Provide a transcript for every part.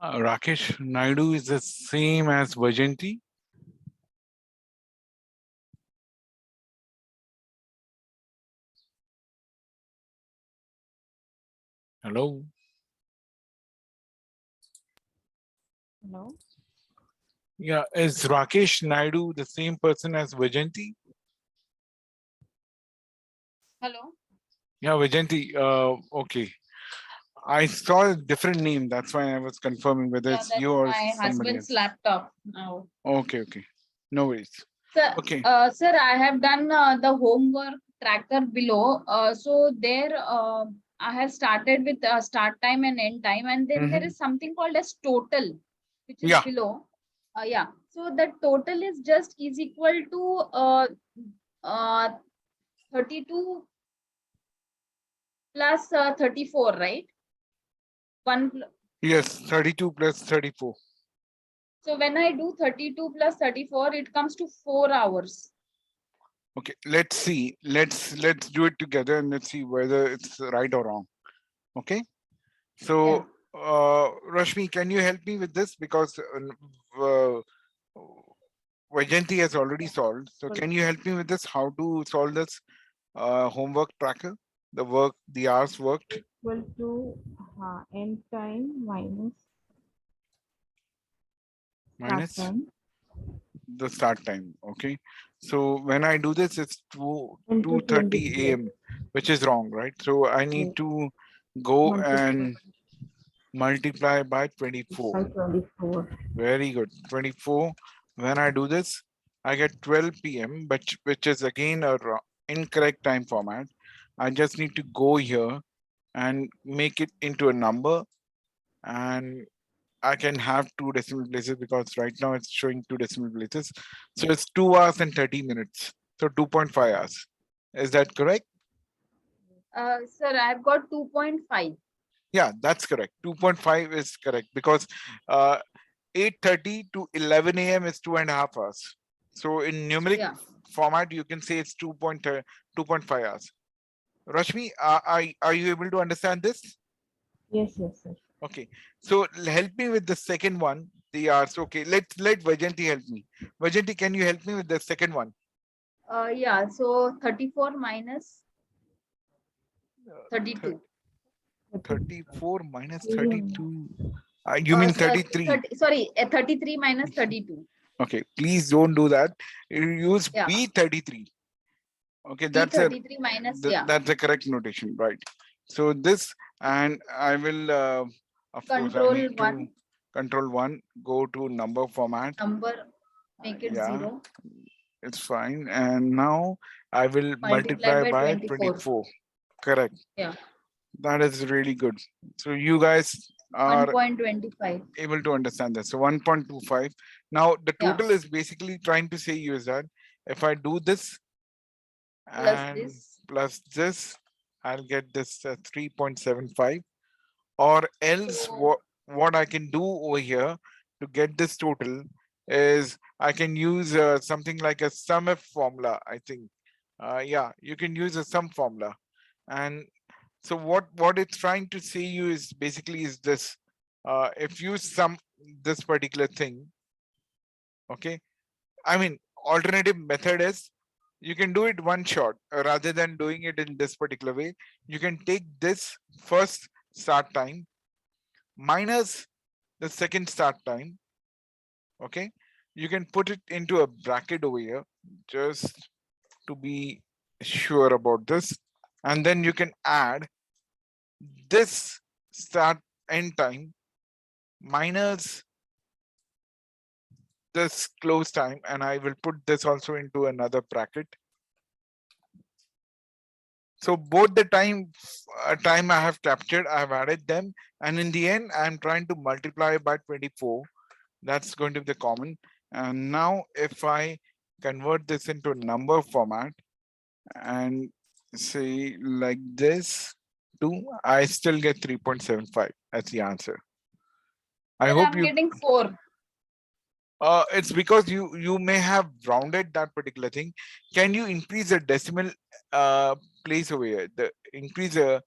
Rakesh Naidu is the same as Vajanti. Hello. Hello. Yeah, is Rakesh Naidu the same person as Vajanti? Hello. Yeah, Vajanti. Okay. I saw a different name. That's why I was confirming whether Yeah, it's you that's or my somebody husband's else. laptop now. Okay, okay. No worries. Sir, Okay. sir, I have done the homework tracker below. So there, I have started with start time and end time, and then there Mhm. is something called as total, which is Yeah. below. Yeah. So the total is equal to uh, 32 plus 34, right? Yes, 32 plus 34. So when I do 32 plus 34, it comes to 4 hours. Okay, let's see. Let's do it together and let's see whether it's right or wrong. Okay. So, Rashmi, can you help me with this because Vajanti has already solved. So, can you help me with this? How to solve this homework tracker? The hours worked. Equal to end time minus start Minus time the start time. Okay. So when I do this, it's into 2:30 a.m., which is wrong, right? So I need to go and multiply by 24. by 24. Very good. 24. When I do this, I get 12 p.m., but which is again a incorrect time format. I just need to go here and make it into a number, and I can have two decimal places because right now it's showing two decimal places. So it's 2 hours and 30 minutes. So 2.5 hours. Is that correct? Sir, I've got 2.5. Yeah, that's correct. 2.5 is correct because uh, 8:30 to 11 a.m. is 2.5 hours. So in numeric format, you can say it's 2.5 hours. Rashmi, are you able to understand this? Yes, yes, sir. Okay, so help me with the second one. The hours. Okay, let Vajanti help me. Vajanti, can you help me with the second one? Yeah, so 34 minus 32. 34 minus Yeah. 32. You mean 33? Sorry, 33 minus 32. Okay, please don't do that. You use Yeah. B33. Okay, B33 minus, yeah. that's the correct notation, right? So this, and I will, of course, I Control need to 1, control 1, go to number format. number, make it Yeah, 0, it's fine. And now I will multiply multiply by by 24. 24. Correct. Yeah, That is really good. So you guys are 1.25. able to understand this. So 1.25. Now the Yeah, total is basically trying to say you is that if I do this plus and this. plus this, I'll get this 3.75. Or else So, what I can do over here to get this total is I can use something like a SUMIF formula, I think. Yeah, you can use a sum formula. And so what it's trying to say you is basically is this. If you sum this particular thing, okay, I mean, alternative method is you can do it one shot rather than doing it in this particular way. You can take this first start time minus the second start time. Okay, you can put it into a bracket over here just to be sure about this, and then you can add this start end time minus this close time, and I will put this also into another bracket. So both the time I have captured, I have added them, and in the end, I'm trying to multiply by 24. That's going to be the common. And now if I convert this into a number format and say like this, 2, I still get 3.75 as the answer. I Sir, hope I'm you, getting 4. it's because you may have rounded that particular thing. Can you increase the decimal place over here? Increase the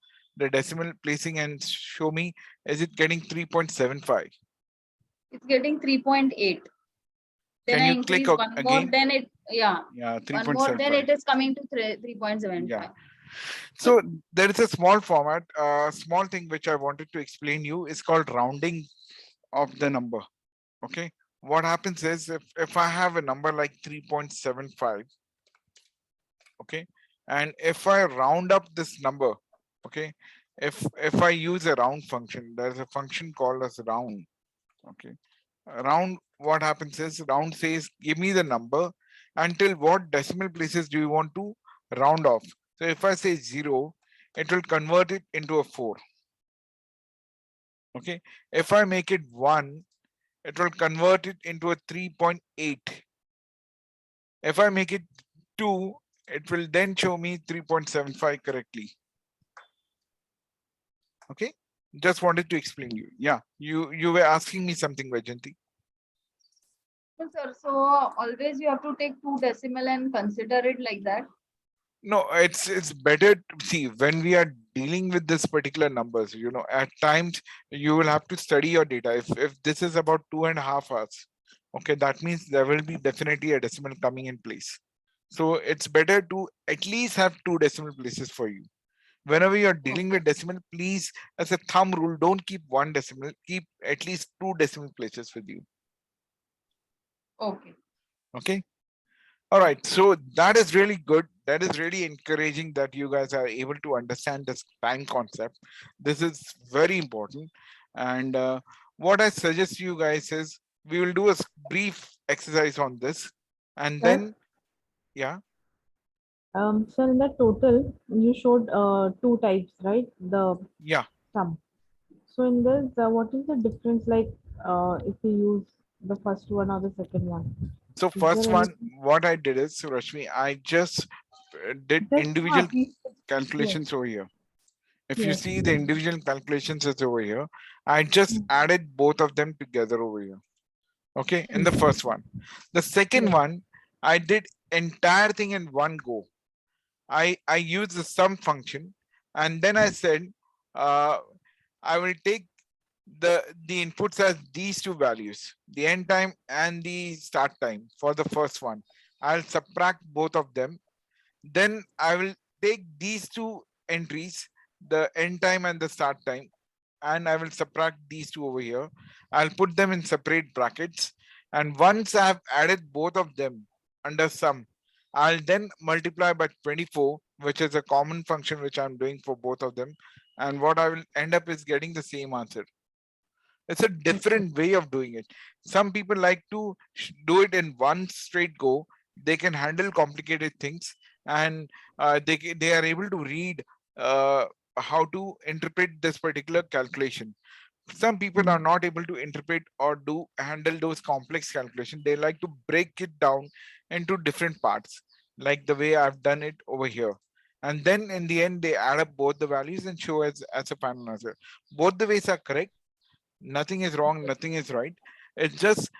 decimal placing and show me, is it getting 3.75? It's getting 3.8. Then Can I you click increase one more, again? then it, yeah, Yeah, one more, then 3.75. it is coming to 3.75. Yeah. So there is a small format, small thing which I wanted to explain you is called rounding of the number. Okay. What happens is if I have a number like 3.75, okay, and if I round up this number, okay, if I use a round function, there's a function called as round. Okay. Round, what happens is round says give me the number until what decimal places do you want to round off. So if I say 0, it will convert it into a 4. Okay. If I make it 1, it will convert it into a 3.8. If I make it 2, it will then show me 3.75 correctly. Okay. Just wanted to explain you. Yeah. You were asking me something, Vajanti. No, sir, so always you have to take 2 decimal and consider it like that. No, it's better to see when we are dealing with this particular numbers, at times you will have to study your data. If this is about 2.5 hours, okay, that means there will be definitely a decimal coming in place. So it's better to at least have 2 decimal places for you. Whenever you're dealing with decimal, please, as a thumb rule, don't keep 1 decimal, keep at least 2 decimal places with you. Okay. Okay. All right, so that is really good. That is really encouraging that you guys are able to understand this time concept. This is very important. And what I suggest you guys is we will do a brief exercise on this. And Sir? then, yeah, So in the total, you showed 2 types, right? The yeah. sum. So in this, what is the difference like if you use the first one or the second one? So Is there first any? one, what I did is, Rashmi, I just did Just individual please. Yes, calculations over here. If you yes. see the individual calculations is over here, I just Mm, added both of them together over here. Okay, in the mm, first one. The second yes. one, I did entire thing in one go. I used the sum function, and then I said uh, I will take the inputs as these two values, the end time and the start time for the first one. I'll subtract both of them. Then I will take these two entries, the end time and the start time, and I will subtract these two over here. I'll put them in separate brackets. And once I have added both of them under sum, I'll then multiply by 24, which is a common function which I'm doing for both of them. And what I will end up is getting the same answer. It's a Okay. different way of doing it. Some people like to do it in one straight go. They can handle complicated things, and they are able to read uh, how to interpret this particular calculation. Some people are Mm, not able to interpret or do handle those complex calculations. They like to break it down into different parts, like the way I've done it over here. And then in the end, they add up both the values and show as a final answer. Both the ways are correct. Nothing is wrong, nothing is right. It's just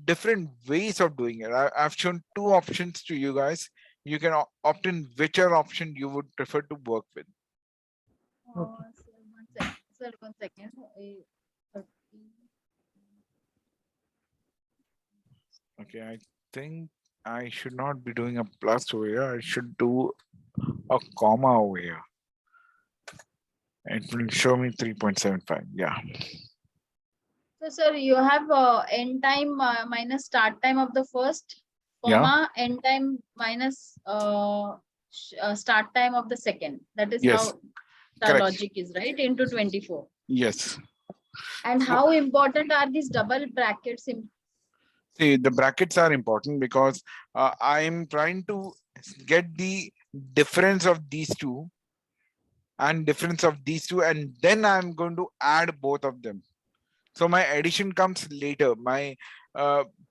different ways of doing it. I've shown two options to you guys. You can opt in whichever option you would prefer to work with. okay. Sir, 1 second. Sir, 1 second. 30. Okay, I think I should not be doing a plus over here. I should do a comma over here. It will show me 3.75. Yeah. So, sir, you have end time minus start time of the first, Yeah. comma, end time minus start time of the second. That is Yes. how the Correct. logic is, right? Into 24. Yes. And So, how important are these double brackets in? see, the brackets are important because I'm trying to get the difference of these two. and difference of these two, and then I'm going to add both of them. So my addition comes later. My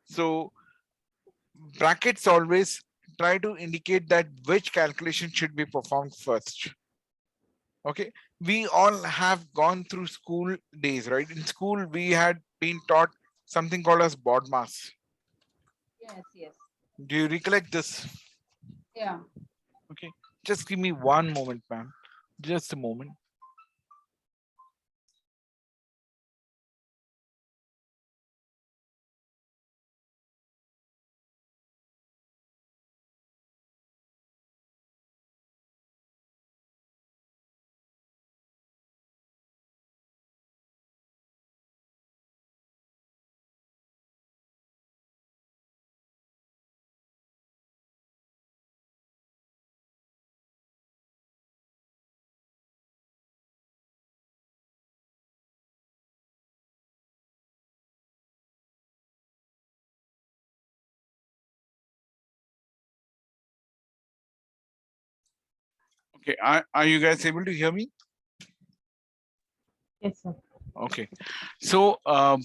so brackets always try to indicate that which calculation should be performed first. Okay, we all have gone through school days, right? In school, we had been taught something called as BODMAS. Yes, yes. Do you recollect this? Yeah. Okay, just give me one moment, ma'am. Just a moment. Okay, are you guys able to hear me? Yes, sir. Okay, so so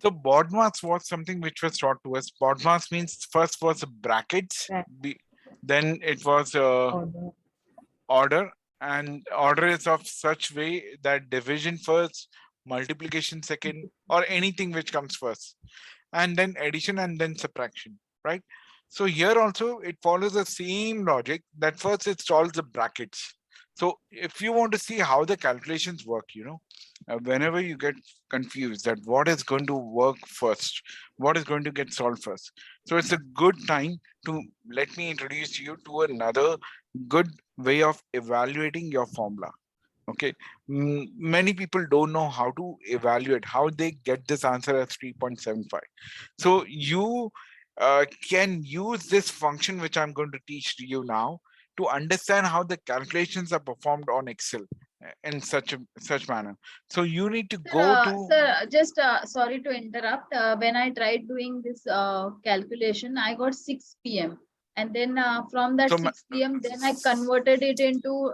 BODMAS was something which was taught to us. BODMAS means first was brackets, Right. then it was Order. order, and order is of such way that division first, multiplication second, or anything which comes first, and then addition and then subtraction, right? So here also it follows the same logic that first it solves the brackets. So if you want to see how the calculations work, whenever you get confused that what is going to work first, what is going to get solved first. So it's a good time to let me introduce you to another good way of evaluating your formula. Okay, many people don't know how to evaluate, how they get this answer as 3.75. So you can use this function which I'm going to teach to you now to understand how the calculations are performed on Excel in such manner. So you need to go to Sir, just sorry to interrupt. When I tried doing this calculation, I got 6 p.m. And then from that so 6 p.m., then I converted it into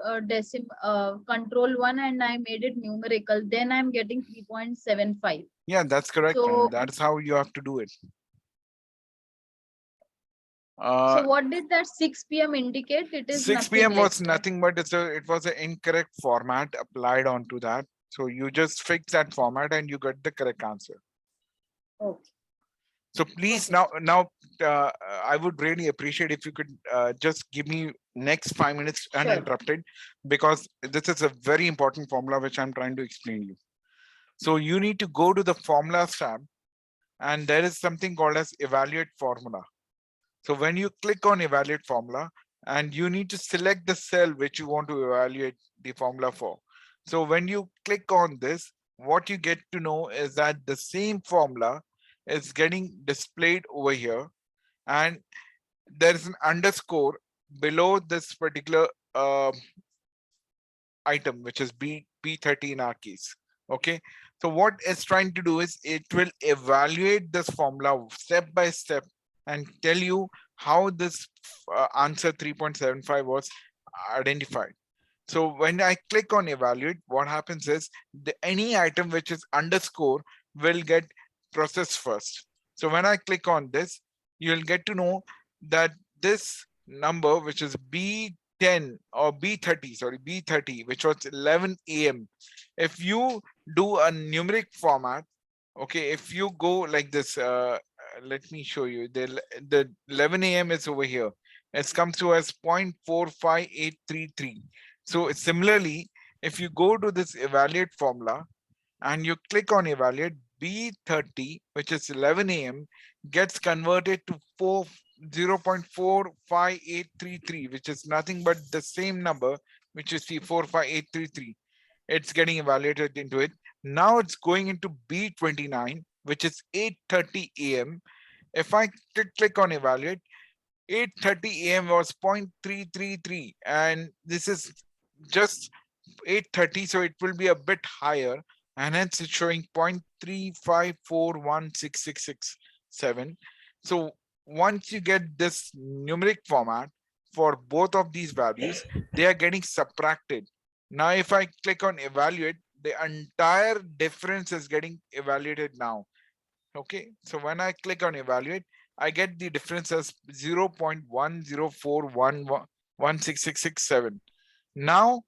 control one and I made it numerical. Then I'm getting 3.75. yeah, that's correct, So, and that's how you have to do it. so Uh, what did that 6 p.m. indicate? It is 6 nothing p.m. like was that. nothing but it was an incorrect format applied onto that. So you just fix that format and you get the correct answer. Okay. So please Okay. I would really appreciate if you could just give me next 5 minutes Sure. uninterrupted, because this is a very important formula which I'm trying to explain you. So you need to go to the formulas tab, and there is something called as evaluate formula. So when you click on evaluate formula, and you need to select the cell which you want to evaluate the formula for. So when you click on this, what you get to know is that the same formula is getting displayed over here, and there is an underscore below this particular item, which is B30 in our case. Okay, so what it's trying to do is it will evaluate this formula step by step and tell you how this answer 3.75 was identified. So when I click on evaluate, what happens is any item which is underscore will get processed first. So when I click on this, you'll get to know that this number, which is B10 or B30, sorry, B30, which was 11 a.m. If you do a numeric format, okay, if you go like this, let me show you. The 11 a.m. is over here. It comes to as 0.45833. So similarly, if you go to this evaluate formula and you click on evaluate, B30, which is 11 a.m., gets converted to 0.45833, which is nothing but the same number, which is the 45833. It's getting evaluated into it. Now it's going into B29, which is 8:30 a.m. If I click on evaluate, 8:30 a.m. was 0.333, and this is just 8:30, so it will be a bit higher, and hence it's showing 0.354166667. So once you get this numeric format for both of these values, they are getting subtracted. Now, if I click on evaluate, the entire difference is getting evaluated now. Okay, so when I click on evaluate, I get the difference as 0.104116667. Now,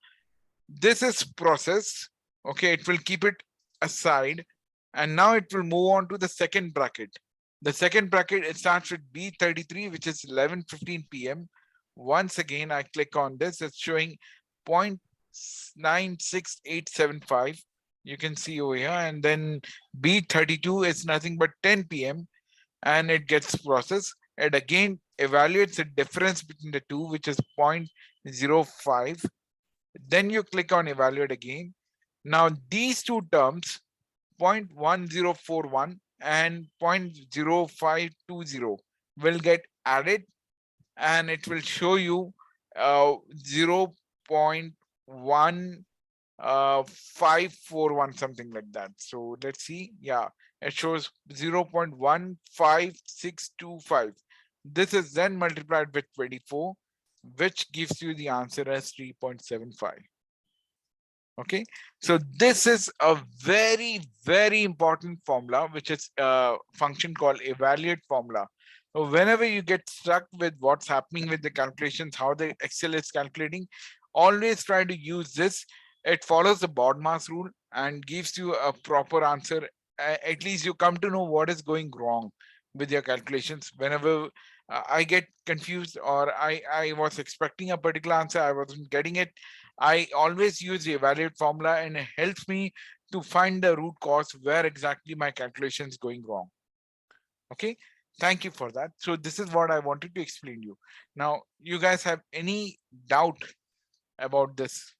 this is processed. Okay, it will keep it aside, and now it will move on to the second bracket. The second bracket, it starts with B33, which is 11:15 p.m. Once again, I click on this, it's showing 0.96875. You can see over here, and then B32 is nothing but 10 p.m. and it gets processed. It again evaluates the difference between the two, which is 0.05. Then you click on evaluate again. Now these two terms, 0.1041 and 0.0520, will get added, and it will show you 0.1541, something like that. So let's see. Yeah, it shows 0.15625. This is then multiplied with 24, which gives you the answer as 3.75. Okay, so this is a very, very important formula, which is a function called evaluate formula. So whenever you get stuck with what's happening with the calculations, how the Excel is calculating, always try to use this. It follows the BODMAS rule and gives you a proper answer. At least you come to know what is going wrong with your calculations. Whenever I get confused, or I was expecting a particular answer, I wasn't getting it, I always use the evaluate formula, and it helps me to find the root cause where exactly my calculation is going wrong. Okay, thank you for that. So this is what I wanted to explain to you. Now, you guys have any doubt about this?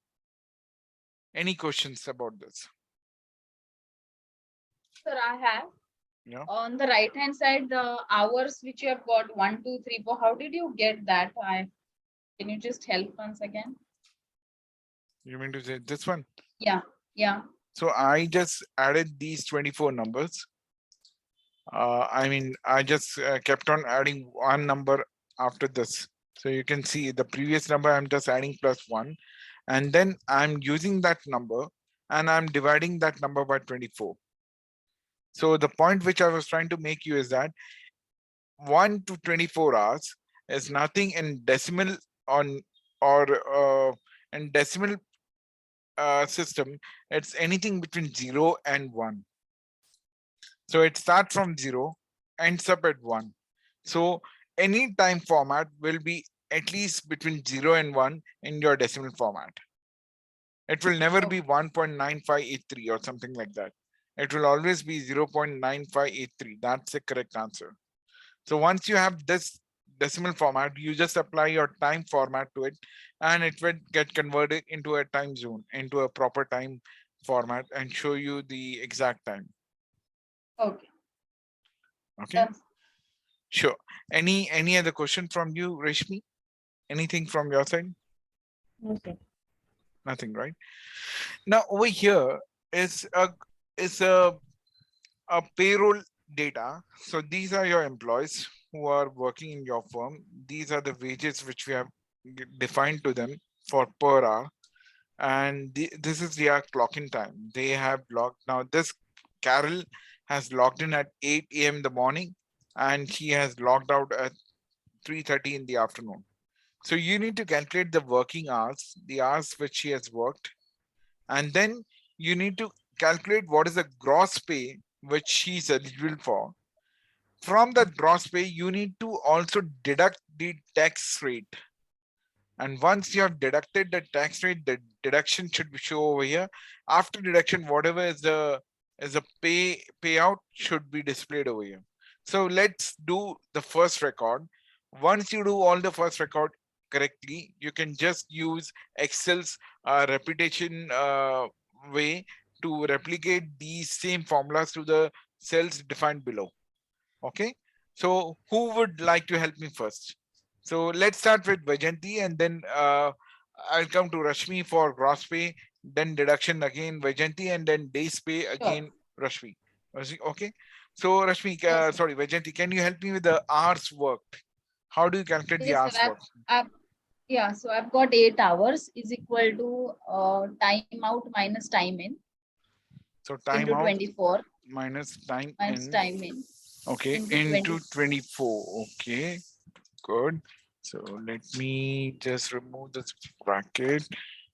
Any questions about this? Sir, I have. Yeah. On the right hand side, the hours which you have got 1, 2, 3, 4. How did you get that? Can you just help once again? You mean to say this one? Yeah, yeah. So I just added these 24 numbers. I mean, I just kept on adding one number after this. So you can see the previous number, I'm just adding +1. And then I'm using that number and I'm dividing that number by 24. So the point which I was trying to make you is that 1 to 24 hours is nothing in decimal on or in decimal system. It's anything between 0 and 1. So it starts from 0, ends up at 1. So any time format will be at least between 0 and 1 in your decimal format. It will never be 1.9583 or something like that. It will always be 0.9583. That's the correct answer. So once you have this decimal format, you just apply your time format to it, and it will get converted into a time zone, into a proper time format, and show you the exact time. Okay. Okay. Done. Sure. Any other question from you, Reshmi? Anything from your side? No, sir. Nothing, right? Now over here is a payroll data. So these are your employees who are working in your firm. These are the wages which we have defined to them for per hour. And this is their clock-in time. They have logged. Now this Carol has logged in at 8 a.m. in the morning, and she has logged out at 3:30 in the afternoon. So you need to calculate the working hours, the hours which she has worked, and then you need to calculate what is the gross pay which she is eligible for. From that gross pay, you need to also deduct the tax rate. And once you have deducted the tax rate, the deduction should be shown over here. After deduction, whatever is the payout should be displayed over here. So let's do the first record. Once you do all the first record correctly, you can just use Excel's repetition way to replicate these same formulas to the cells defined below. Okay, so who would like to help me first? So let's start with Vajanti, and then I'll come to Rashmi for gross pay, then deduction again Vajanti, and then days pay again Rashmi. Okay, so Rashmi, Yes, sorry Vajanti, can you help me with the hours worked? How do you calculate the yes, hours sir. worked? Yeah, so I've got 8 hours is equal to time out minus time in So time into out 24 minus time minus in. time in Okay, into into 20. 24. Okay, good. So let me just remove this bracket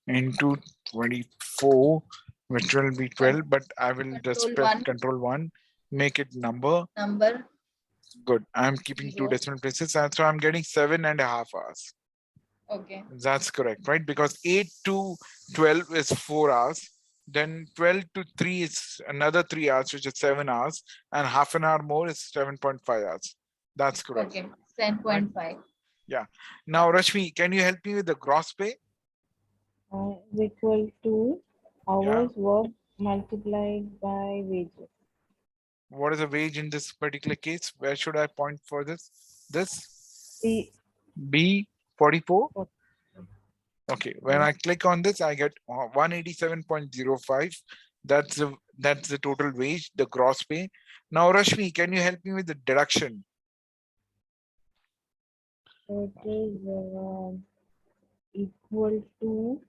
into 24, which will be 12, but I will just Control press 1 control 1, make it number. number Good. I'm keeping 2 0. decimal places, and so I'm getting 7.5 hours. Okay. That's correct, right? Because 8 to 12 is 4 hours. Then 12 to 3 is another 3 hours, which is 7 hours. And half an hour more is 7.5 hours. That's correct. Okay. Right? 7.5. Yeah. Now, Rashmi, can you help me with the gross pay? Is equal to Yeah. hours worked multiplied by wages. What is the wage in this particular case? Where should I point for this? This The B44. what- Okay. When I click on this, I get 187.05. That's the total wage, the gross pay. Now, Rashmi, can you help me with the deduction? so it is equal to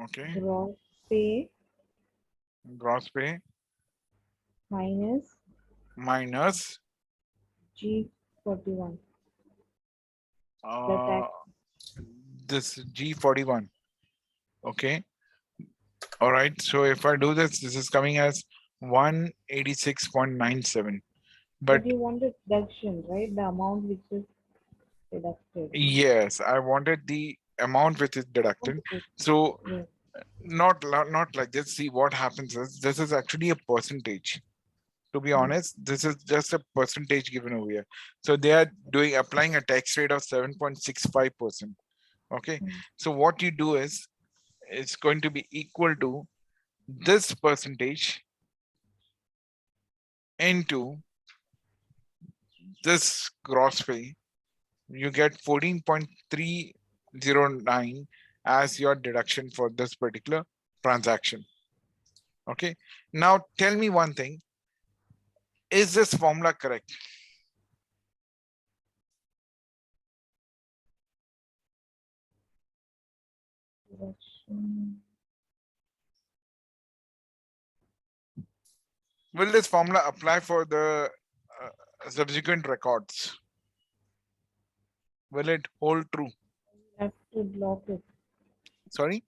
Okay. gross pay Gross pay minus minus G41. The uh, tax. this G41. Okay. All right. So if I do this, this is coming as 186.97. But But you want the deduction, right? The amount which is deducted. yes, I wanted the amount which is deducted. Okay. So Yes. not like this. See, what happens is this is actually a percentage. To be Mm. honest, this is just a percentage given over here. So they are applying a tax rate of 7.65%. Okay. Mm. So what you do is it's going to be equal to this percentage into this gross pay. You get 14.309 as your deduction for this particular transaction. Okay. Now tell me one thing. Is this formula correct? Deduction. Will this formula apply for the subsequent records? Will it hold true? Have to block it. Sorry?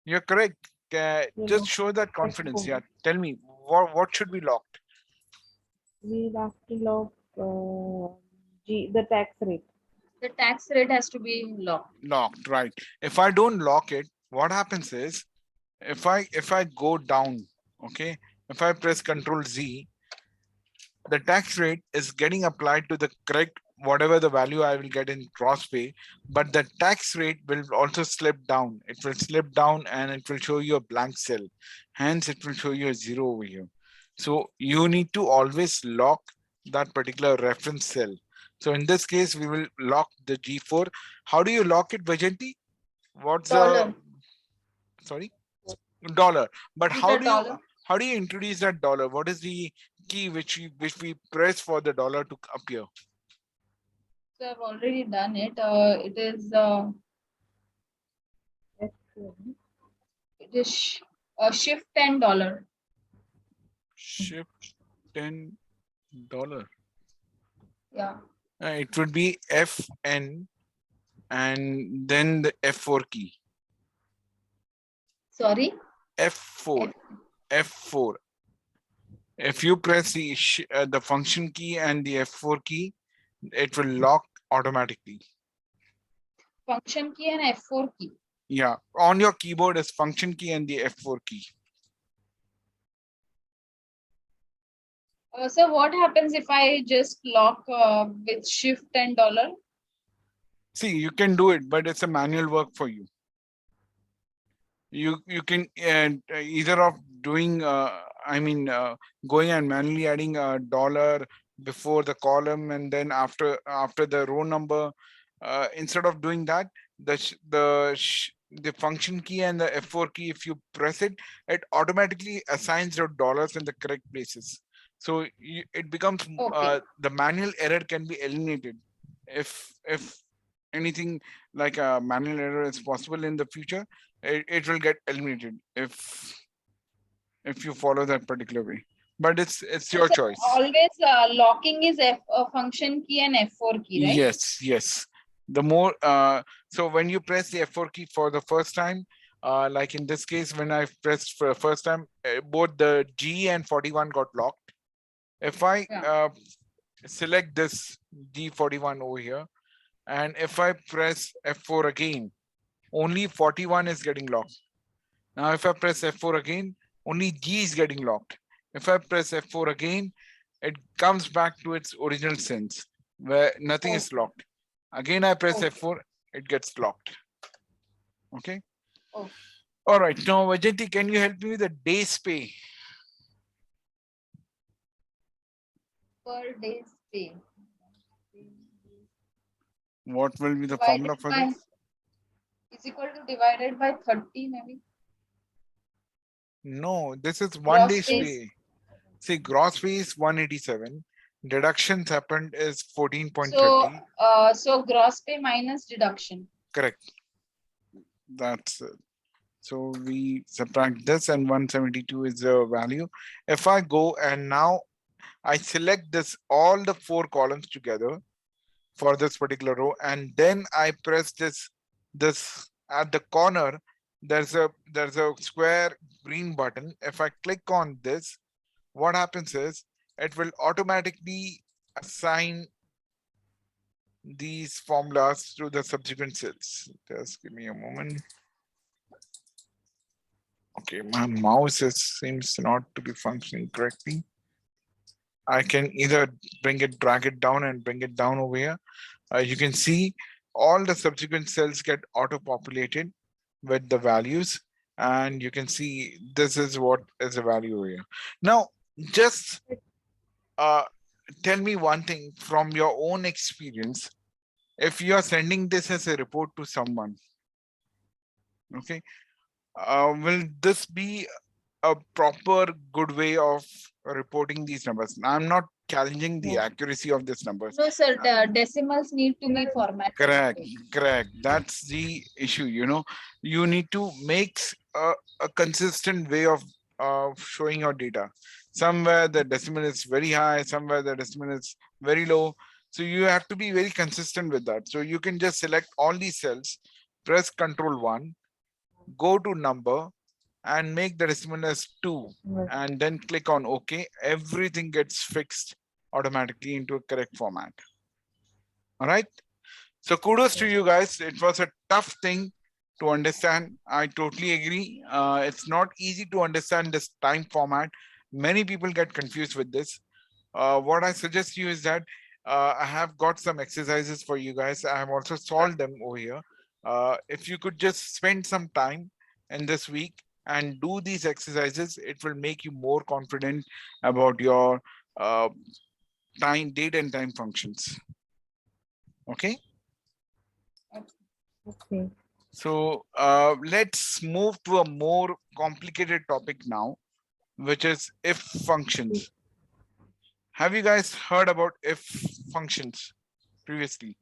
You're correct. You Just know, show that have confidence. to- Yeah. Tell me, what should be locked? we'll have to lock the tax rate. The tax rate has to be locked. Locked, right. If I don't lock it, what happens is if I go down, okay, if I press Control Z, the tax rate is getting applied to the correct whatever the value I will get in gross pay, but the tax rate will also slip down. It will slip down and it will show you a blank cell. Hence, it will show you a zero over here. So you need to always lock that particular reference cell. So in this case, we will lock the G4. How do you lock it, Vajanti? What's the Dollar. sorry? Dollar. But Is a dollar. how do you introduce that dollar? What is the key which we press for the dollar to appear? So I've already done it. F1. It is shift $10. Shift $10. Yeah. It would be FN and then the F4 key. Sorry. F4. F4. If you press the function key and the F4 key, it will lock automatically. Function key and F4 key. Yeah, on your keyboard is function key and the F4 key. So what happens if I just lock with shift $10? See, you can do it, but it's a manual work for you. You can either of doing going and manually adding a dollar before the column and then after the row number. Instead of doing that, the function key and the F4 key, if you press it, it automatically assigns your dollars in the correct places. So it becomes Okay. the manual error can be eliminated if anything like a manual error is possible in the future. It will get eliminated if you follow that particular way. But it's your So choice. always locking is F function key and F4 key, right? Yes, yes. The more so when you press the F4 key for the first time, like in this case, when I pressed for the first time, both the G and 41 got locked. If I Yeah. select this G41 over here, and if I press F4 again, only 41 is getting locked. Now, if I press F4 again, only G is getting locked. If I press F4 again, it comes back to its original sense where nothing is Okay. locked. Again, I press Okay. F4, it gets locked. Okay. Okay. All right. Now, Vajanti, can you help me with the days pay? Per day's pay. What will be the Divided formula for by this? is equal to divided by 30 maybe. No, this is one Gross day's pay. pay. See, gross pay is 187. Deductions happened is 14.30. So gross pay minus deduction. Correct. That's it. So we subtract this and 172 is the value. If I go and now I select this all the 4 columns together for this particular row, and then I press this at the corner, there's a square green button. If I click on this, what happens is it will automatically assign these formulas to the subsequent cells. Just give me a moment. Okay, my mouse seems not to be functioning correctly. I can either drag it down and bring it down over here. You can see all the subsequent cells get auto-populated with the values. And you can see this is what is the value over here. Now, just tell me one thing from your own experience. If you are sending this as a report to someone, okay, will this be a proper good way of reporting these numbers? I'm not challenging the No. accuracy of these numbers. No, sir. The decimals need to be formatted. Correct, correct. That's the issue. You need to make a consistent way of showing your data. Somewhere the decimal is very high, somewhere the decimal is very low. So you have to be very consistent with that. So you can just select all these cells, press Control 1, go to number, and make the decimal as 2, Right. and then click on OK. Everything gets fixed automatically into a correct format. All right. So kudos to you guys. It was a tough thing to understand. I totally agree. It's not easy to understand this time format. Many people get confused with this. What I suggest you is that I have got some exercises for you guys. I have also solved them over here. If you could just spend some time in this week and do these exercises, it will make you more confident about your date and time functions. Okay. Okay. So let's move to a more complicated topic now, which is if functions. Have you guys heard about if functions previously?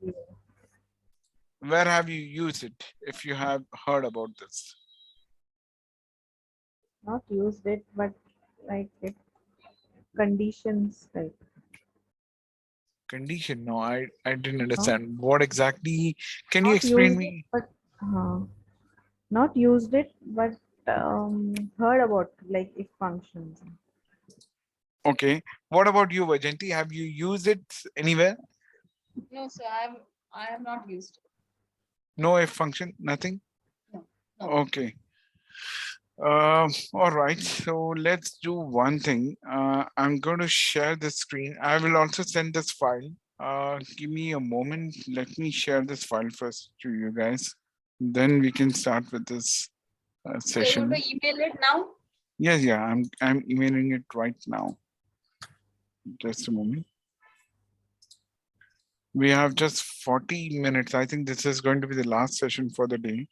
Where have you used it if you have heard about this? Not used it, but like it conditions like Condition? No, I didn't understand. What exactly? Can you not explain used it, me? but not used it, but heard about like if functions. Okay. What about you, Vajanti? Have you used it anywhere? No, sir. I have not used it. No if function? Nothing? No. No. Okay. All right, so let's do one thing. I'm going to share the screen. I will also send this file. Give me a moment. Let me share this file first to you guys. Then we can start with this So you're session. going to email it now? Yes, yeah, I'm emailing it right now. Just a moment. We have just 40 minutes. I think this is going to be the last session for the day.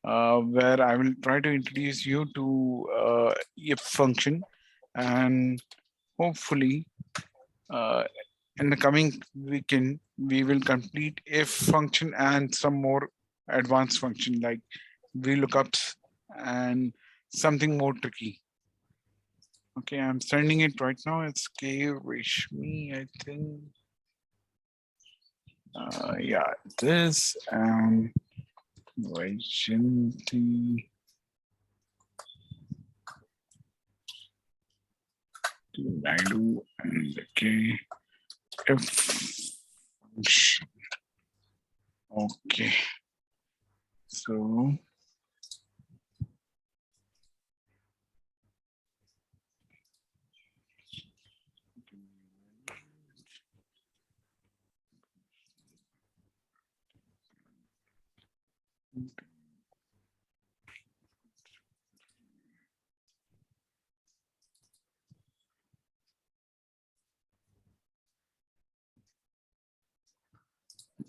Where I will try to introduce you to if function, and hopefully in the coming weekend, we will complete if function and some more advanced function like VLOOKUPs and something more tricky. Okay, I'm sending it right now. It's K Rishmi, I think. Yeah, this and Vaishyanti Naidu and K F function. Okay, so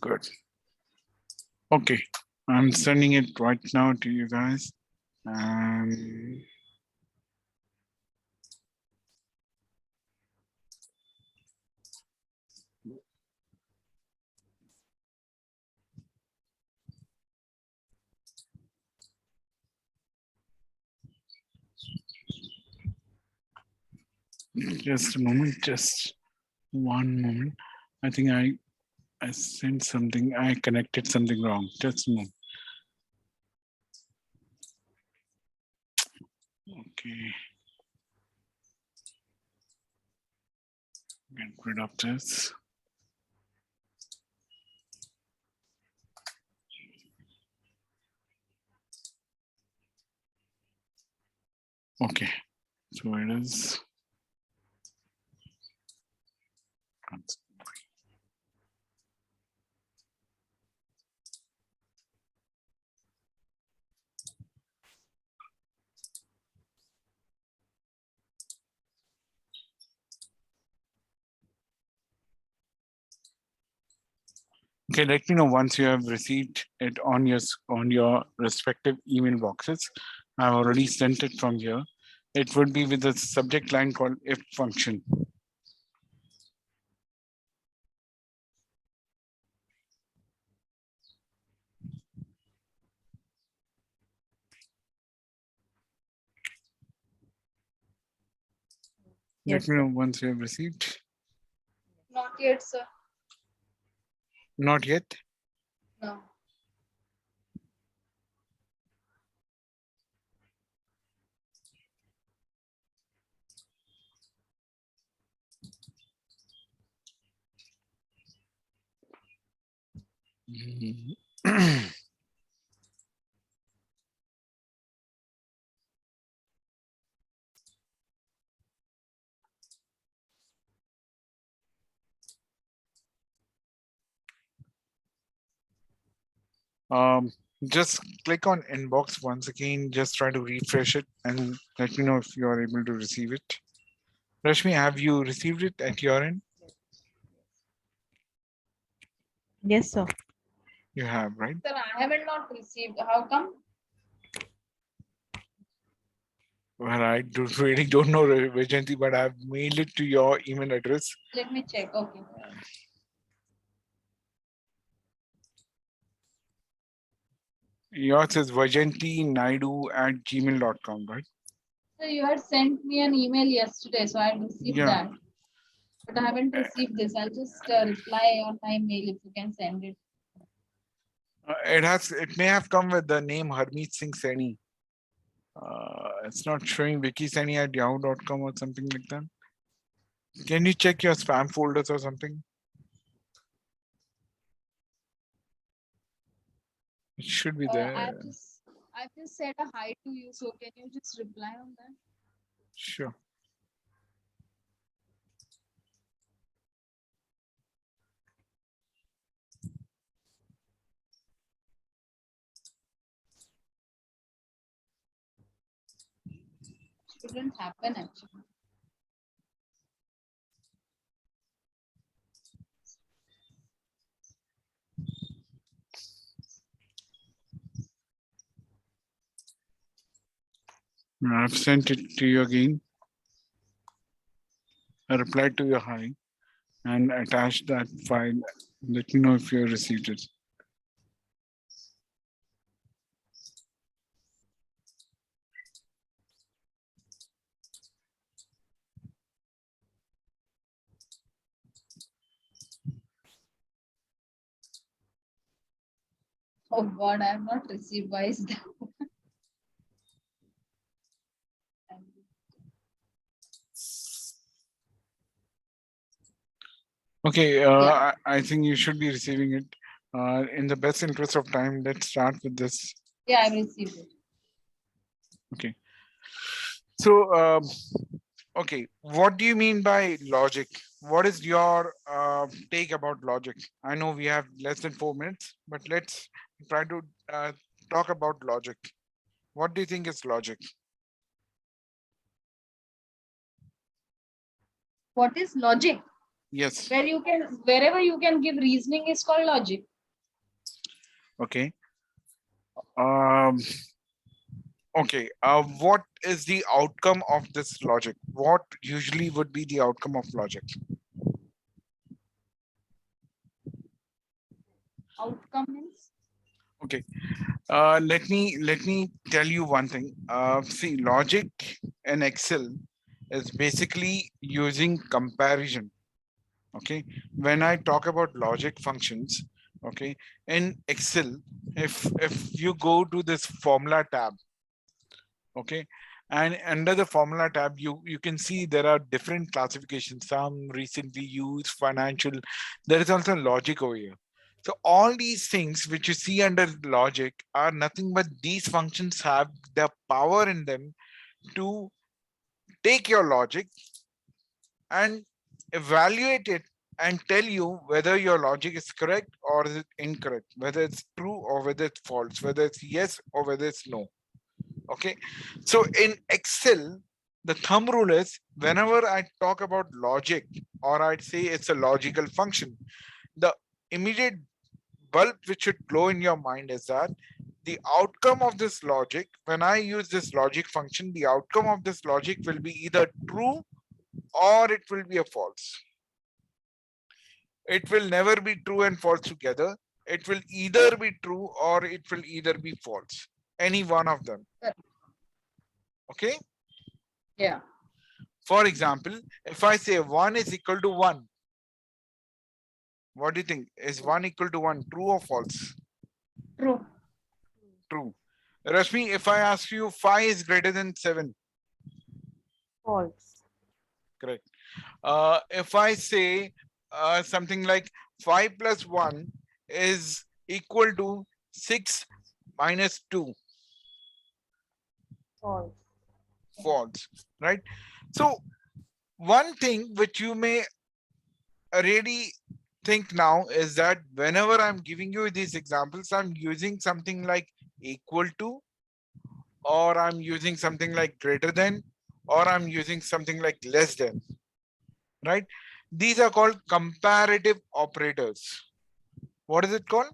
good. Okay, I'm sending it right now to you guys. Just a moment, just one moment. I think I sent something, I connected something wrong. Just a moment. Okay. Get rid of this. Okay, so it is. Okay, let me know once you have received it on your respective email boxes. I've already sent it from here. It would be with the subject line called if function. Yes, Let me sir. know once you have received. Not yet, sir. Not yet. No. Just click on inbox once again. Just try to refresh it and let me know if you are able to receive it. Rashmi, have you received it at your end? Yes, sir. You have, right? Sir, I haven't not received. How come? Well, I really don't know, Vajanti, but I've mailed it to your email address. Let me check. Okay. Yours is vajantinaidoo@gmail.com, right? So you had sent me an email yesterday, so I received Yeah. that. But I haven't received this. I'll just reply on my mail if you can send it. It may have come with the name Harmeet Singh Saini. It's not showing Vicky Saini at yahoo.com or something like that. Can you check your spam folders or something? It should be there. I've just said a hi to you, so can you just reply on that? Sure. Shouldn't happen actually. I've sent it to you again. reply to your hi and attach that file. Let me know if you received it. Oh God, I have not received. Why is that? Okay, Yeah, I think you should be receiving it. In the best interest of time, let's start with this. yeah, I've received it. Okay. So, okay, what do you mean by logic? What is your take about logic? I know we have less than 4 minutes, but let's try to talk about logic. What do you think is logic? What is logic? Yes. Where you can, wherever you can give reasoning is called logic. Okay. Um, okay. What is the outcome of this logic? What usually would be the outcome of logic? Outcome means Okay. Let me tell you one thing. See, logic in Excel is basically using comparison. Okay. When I talk about logic functions, okay, in Excel, if you go to this formula tab, okay, and under the formula tab, you can see there are different classifications. Some recently used, financial. There is also logic over here. So all these things which you see under logic are nothing but these functions have the power in them to take your logic and evaluate it and tell you whether your logic is correct or is it incorrect, whether it's true or whether it's false, whether it's yes or whether it's no. Okay. So in Excel, the thumb rule is whenever I talk about logic or I'd say it's a logical function, the immediate bulb which should glow in your mind is that the outcome of this logic, when I use this logic function, the outcome of this logic will be either true or it will be a false. It will never be true and false together. It will either be true or it will either be false. Any one of them. Okay. yeah, For example, if I say 1 is equal to 1, what do you think? Is 1 equal to 1 true or false? true. True. Rashmi, if I ask you 5 is greater than 7, False. correct. If I say something like 5 plus 1 is equal to 6 minus 2, False. false, right? So one thing which you may really think now is that whenever I'm giving you these examples, I'm using something like equal to, or I'm using something like greater than, or I'm using something like less than, right? These are called comparative operators. What is it called?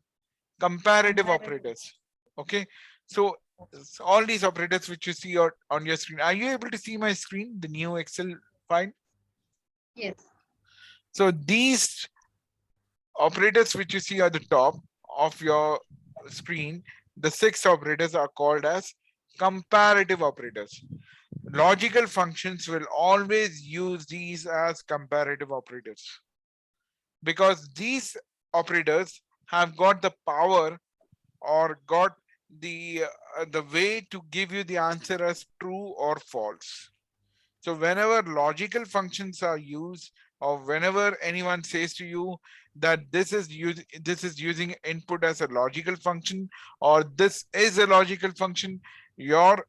Comparative Comparative. operators. Okay. So all these operators which you see on your screen, are you able to see my screen, the new Excel file? Yes. So these operators which you see at the top of your screen, the 6 operators are called as comparative operators. Logical functions will always use these as comparative operators because these operators have got the power or got the way to give you the answer as true or false. So whenever logical functions are used, or whenever anyone says to you that this is using input as a logical function, or this is a logical function, your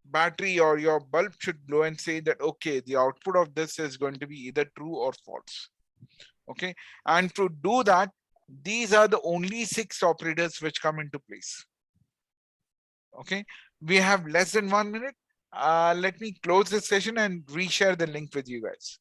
battery or your bulb should glow and say that okay, the output of this is going to be either true or false. Okay, and to do that, these are the only 6 operators which come into place. Okay, we have less than 1 minute. Let me close this session and reshare the link with you guys.